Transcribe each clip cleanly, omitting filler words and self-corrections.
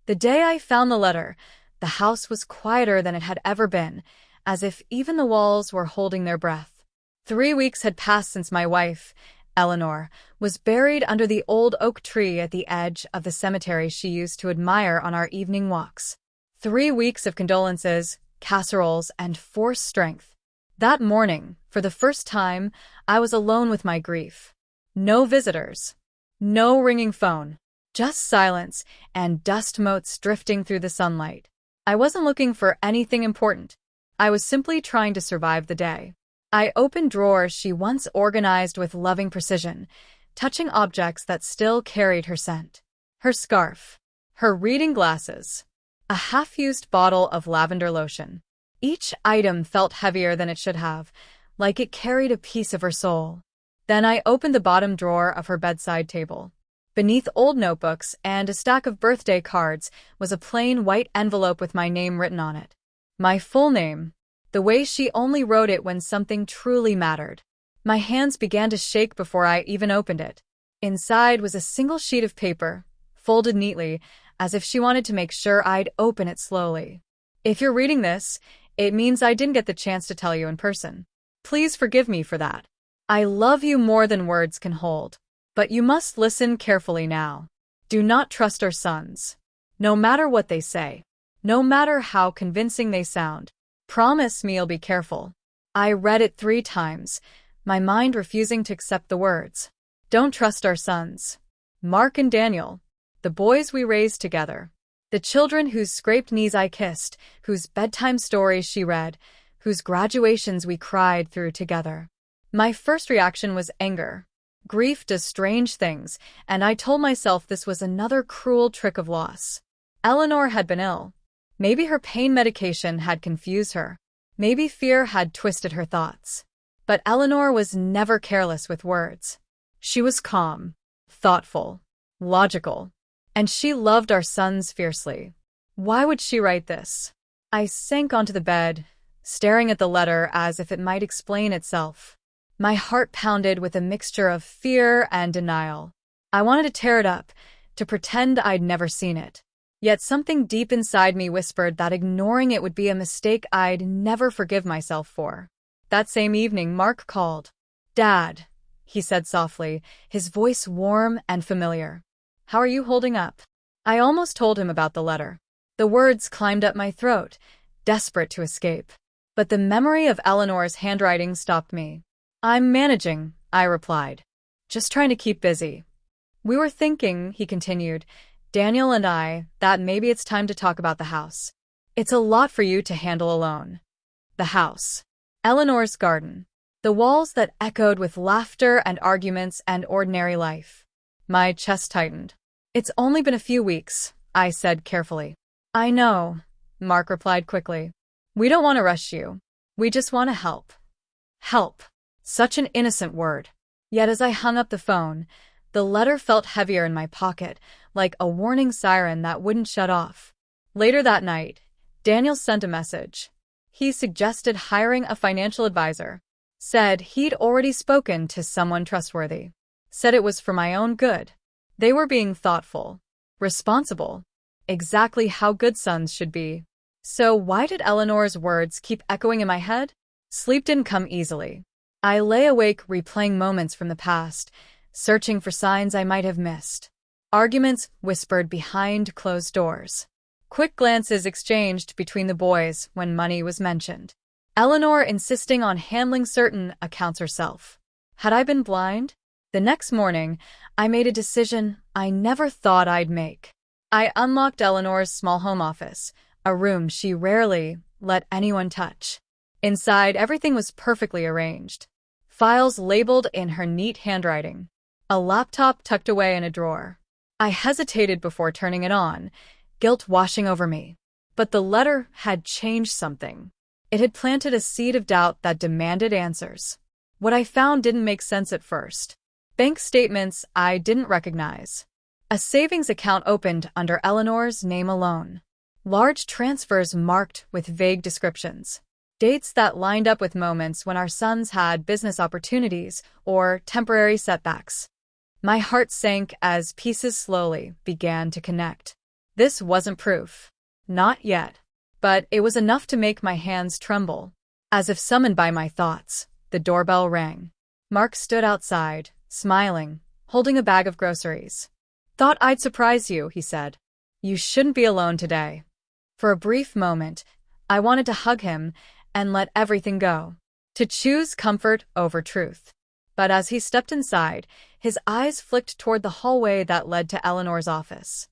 The day I found the letter, the house was quieter than it had ever been, as if even the walls were holding their breath. 3 weeks had passed since my wife, Eleanor, was buried under the old oak tree at the edge of the cemetery she used to admire on our evening walks. 3 weeks of condolences, casseroles, and forced strength. That morning, for the first time, I was alone with my grief. No visitors. No ringing phone. Just silence and dust motes drifting through the sunlight. I wasn't looking for anything important. I was simply trying to survive the day. I opened drawers she once organized with loving precision, touching objects that still carried her scent. Her scarf. Her reading glasses. A half-used bottle of lavender lotion. Each item felt heavier than it should have, like it carried a piece of her soul. Then I opened the bottom drawer of her bedside table. Beneath old notebooks and a stack of birthday cards was a plain white envelope with my name written on it. My full name, the way she only wrote it when something truly mattered. My hands began to shake before I even opened it. Inside was a single sheet of paper, folded neatly, as if she wanted to make sure I'd open it slowly. If you're reading this, it means I didn't get the chance to tell you in person. Please forgive me for that. I love you more than words can hold. But you must listen carefully now. Do not trust our sons. No matter what they say. No matter how convincing they sound. Promise me you'll be careful. I read it 3 times, my mind refusing to accept the words. Don't trust our sons. Mark and Daniel. The boys we raised together. The children whose scraped knees I kissed, whose bedtime stories she read, whose graduations we cried through together. My first reaction was anger. Grief does strange things, and I told myself this was another cruel trick of loss. Eleanor had been ill. Maybe her pain medication had confused her. Maybe fear had twisted her thoughts. But Eleanor was never careless with words. She was calm, thoughtful, logical. And she loved our sons fiercely. Why would she write this? I sank onto the bed, staring at the letter as if it might explain itself. My heart pounded with a mixture of fear and denial. I wanted to tear it up, to pretend I'd never seen it. Yet something deep inside me whispered that ignoring it would be a mistake I'd never forgive myself for. That same evening, Mark called. "Dad," he said softly, his voice warm and familiar. "How are you holding up?" I almost told him about the letter. The words climbed up my throat, desperate to escape. But the memory of Eleanor's handwriting stopped me. "I'm managing," I replied. "Just trying to keep busy." "We were thinking," he continued, "Daniel and I, that maybe it's time to talk about the house. It's a lot for you to handle alone." The house. Eleanor's garden. The walls that echoed with laughter and arguments and ordinary life. My chest tightened. "It's only been a few weeks," I said carefully. "I know," Mark replied quickly. "We don't want to rush you. We just want to help." Help. Such an innocent word. Yet as I hung up the phone, the letter felt heavier in my pocket, like a warning siren that wouldn't shut off. Later that night, Daniel sent a message. He suggested hiring a financial advisor. Said he'd already spoken to someone trustworthy. Said it was for my own good. They were being thoughtful, responsible, exactly how good sons should be. So why did Eleanor's words keep echoing in my head? Sleep didn't come easily. I lay awake replaying moments from the past, searching for signs I might have missed. Arguments whispered behind closed doors. Quick glances exchanged between the boys when money was mentioned. Eleanor insisting on handling certain accounts herself. Had I been blind? The next morning, I made a decision I never thought I'd make. I unlocked Eleanor's small home office, a room she rarely let anyone touch. Inside, everything was perfectly arranged. Files labeled in her neat handwriting. A laptop tucked away in a drawer. I hesitated before turning it on, guilt washing over me. But the letter had changed something. It had planted a seed of doubt that demanded answers. What I found didn't make sense at first. Bank statements I didn't recognize. A savings account opened under Eleanor's name alone. Large transfers marked with vague descriptions. Dates that lined up with moments when our sons had business opportunities or temporary setbacks. My heart sank as pieces slowly began to connect. This wasn't proof. Not yet. But it was enough to make my hands tremble. As if summoned by my thoughts, the doorbell rang. Mark stood outside, smiling, holding a bag of groceries. "Thought I'd surprise you," he said. "You shouldn't be alone today." For a brief moment, I wanted to hug him and let everything go, to choose comfort over truth. But as he stepped inside, his eyes flicked toward the hallway that led to Eleanor's office.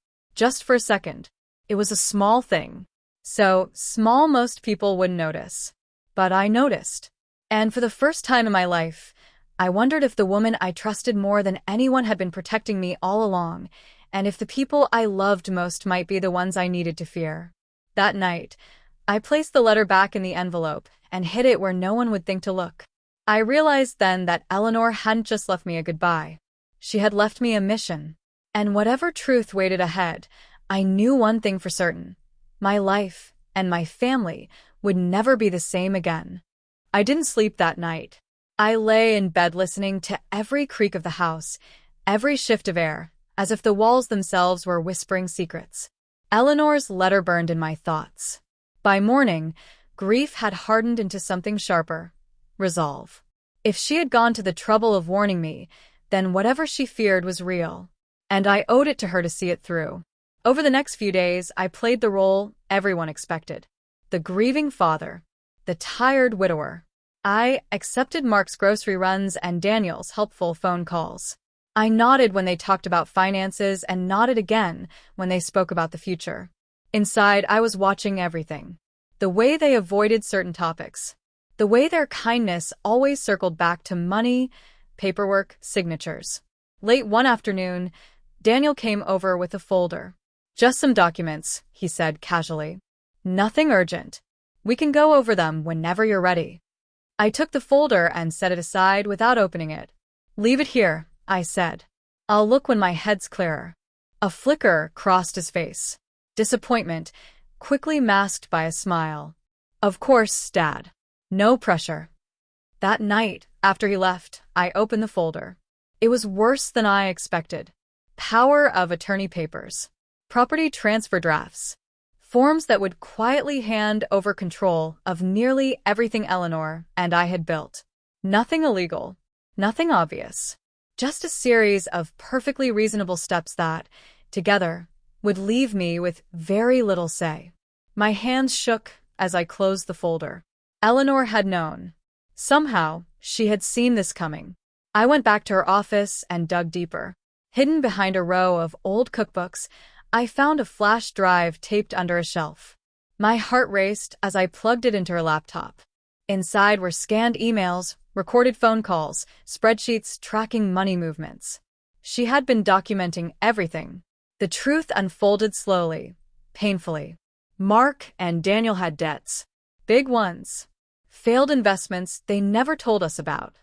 Just for a second. It was a small thing. So small most people wouldn't notice. But I noticed. And for the first time in my life, I wondered if the woman I trusted more than anyone had been protecting me all along, and if the people I loved most might be the ones I needed to fear. That night, I placed the letter back in the envelope and hid it where no one would think to look. I realized then that Eleanor hadn't just left me a goodbye. She had left me a mission. And whatever truth waited ahead, I knew one thing for certain. My life and my family would never be the same again. I didn't sleep that night. I lay in bed listening to every creak of the house, every shift of air, as if the walls themselves were whispering secrets. Eleanor's letter burned in my thoughts. By morning, grief had hardened into something sharper: resolve. If she had gone to the trouble of warning me, then whatever she feared was real, and I owed it to her to see it through. Over the next few days, I played the role everyone expected: the grieving father, the tired widower. I accepted Mark's grocery runs and Daniel's helpful phone calls. I nodded when they talked about finances and nodded again when they spoke about the future. Inside, I was watching everything. The way they avoided certain topics. The way their kindness always circled back to money, paperwork, signatures. Late one afternoon, Daniel came over with a folder. "Just some documents," he said casually. "Nothing urgent. We can go over them whenever you're ready." I took the folder and set it aside without opening it. "Leave it here," I said. "I'll look when my head's clearer." A flicker crossed his face. Disappointment, quickly masked by a smile. "Of course, Dad. No pressure." That night, after he left, I opened the folder. It was worse than I expected. Power of attorney papers. Property transfer drafts. Forms that would quietly hand over control of nearly everything Eleanor and I had built. Nothing illegal. Nothing obvious. Just a series of perfectly reasonable steps that, together, would leave me with very little say. My hands shook as I closed the folder. Eleanor had known. Somehow, she had seen this coming. I went back to her office and dug deeper. Hidden behind a row of old cookbooks, I found a flash drive taped under a shelf. My heart raced as I plugged it into her laptop. Inside were scanned emails, recorded phone calls, spreadsheets tracking money movements. She had been documenting everything. The truth unfolded slowly, painfully. Mark and Daniel had debts. Big ones. Failed investments they never told us about.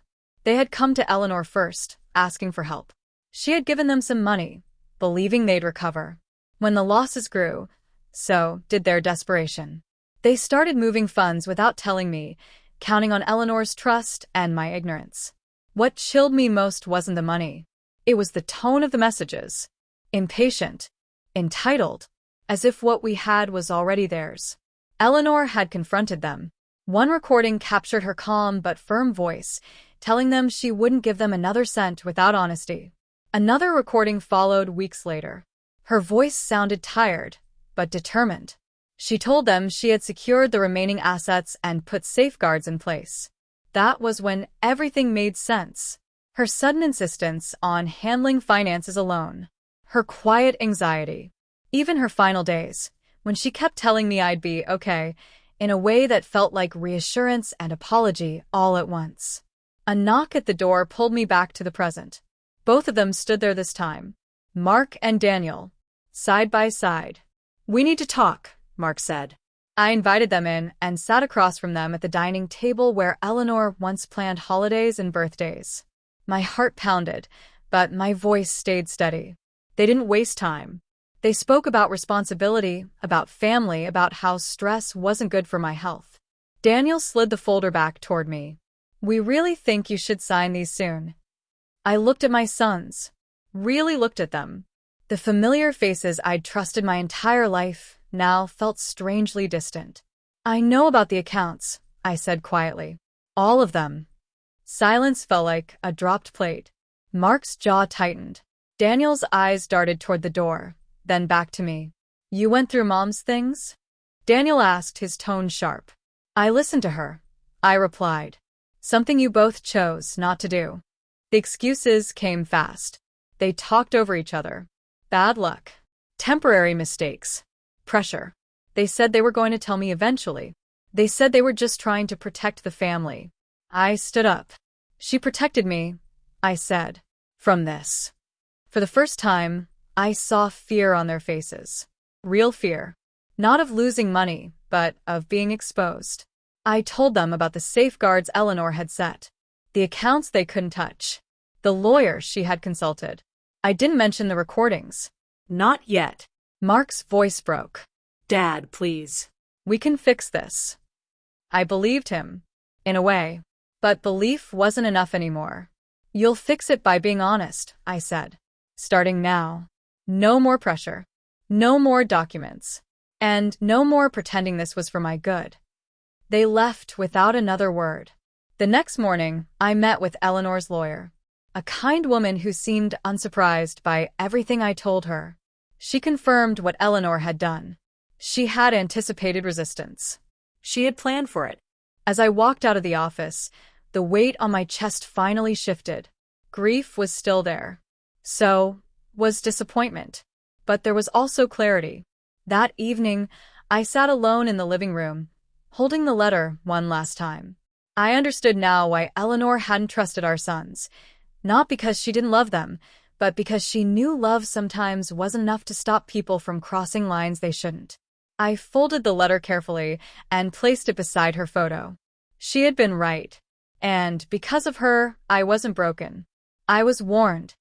They had come to Eleanor first, asking for help. She had given them some money, believing they'd recover. When the losses grew, so did their desperation. They started moving funds without telling me, counting on Eleanor's trust and my ignorance. What chilled me most wasn't the money. It was the tone of the messages. Impatient. Entitled. As if what we had was already theirs. Eleanor had confronted them. One recording captured her calm but firm voice, telling them she wouldn't give them another cent without honesty. Another recording followed weeks later. Her voice sounded tired, but determined. She told them she had secured the remaining assets and put safeguards in place. That was when everything made sense. Her sudden insistence on handling finances alone. Her quiet anxiety. Even her final days, when she kept telling me I'd be okay, in a way that felt like reassurance and apology all at once. A knock at the door pulled me back to the present. Both of them stood there this time. Mark and Daniel. Side by side. "We need to talk," Mark said. I invited them in and sat across from them at the dining table where Eleanor once planned holidays and birthdays. My heart pounded, but my voice stayed steady. They didn't waste time. They spoke about responsibility, about family, about how stress wasn't good for my health. Daniel slid the folder back toward me. "We really think you should sign these soon." I looked at my sons. Really looked at them. The The familiar faces I'd trusted my entire life now felt strangely distant. "I know about the accounts," I said quietly. "All of them." Silence fell like a dropped plate. Mark's jaw tightened. Daniel's eyes darted toward the door, then back to me. "You went through Mom's things?" Daniel asked, his tone sharp. "I listened to her," I replied. "Something you both chose not to do." The excuses came fast. They talked over each other. Bad luck. Temporary mistakes. Pressure. They said they were going to tell me eventually. They said they were just trying to protect the family. I stood up. "She protected me," I said, "from this." For the first time, I saw fear on their faces. Real fear. Not of losing money, but of being exposed. I told them about the safeguards Eleanor had set. The accounts they couldn't touch. The lawyer she had consulted. I didn't mention the recordings. "Not yet." Mark's voice broke. "Dad, please." "We can fix this." I believed him, in a way. But belief wasn't enough anymore. "You'll fix it by being honest," I said. "Starting now. No more pressure. No more documents. And no more pretending this was for my good." They left without another word. The next morning, I met with Eleanor's lawyer, a kind woman who seemed unsurprised by everything I told her. She confirmed what Eleanor had done. She had anticipated resistance. She had planned for it. As I walked out of the office, the weight on my chest finally shifted. Grief was still there. So was disappointment. But there was also clarity. That evening, I sat alone in the living room, holding the letter one last time. I understood now why Eleanor hadn't trusted our sons. Not because she didn't love them, but because she knew love sometimes wasn't enough to stop people from crossing lines they shouldn't. I folded the letter carefully and placed it beside her photo. She had been right. And because of her, I wasn't broken. I was warned.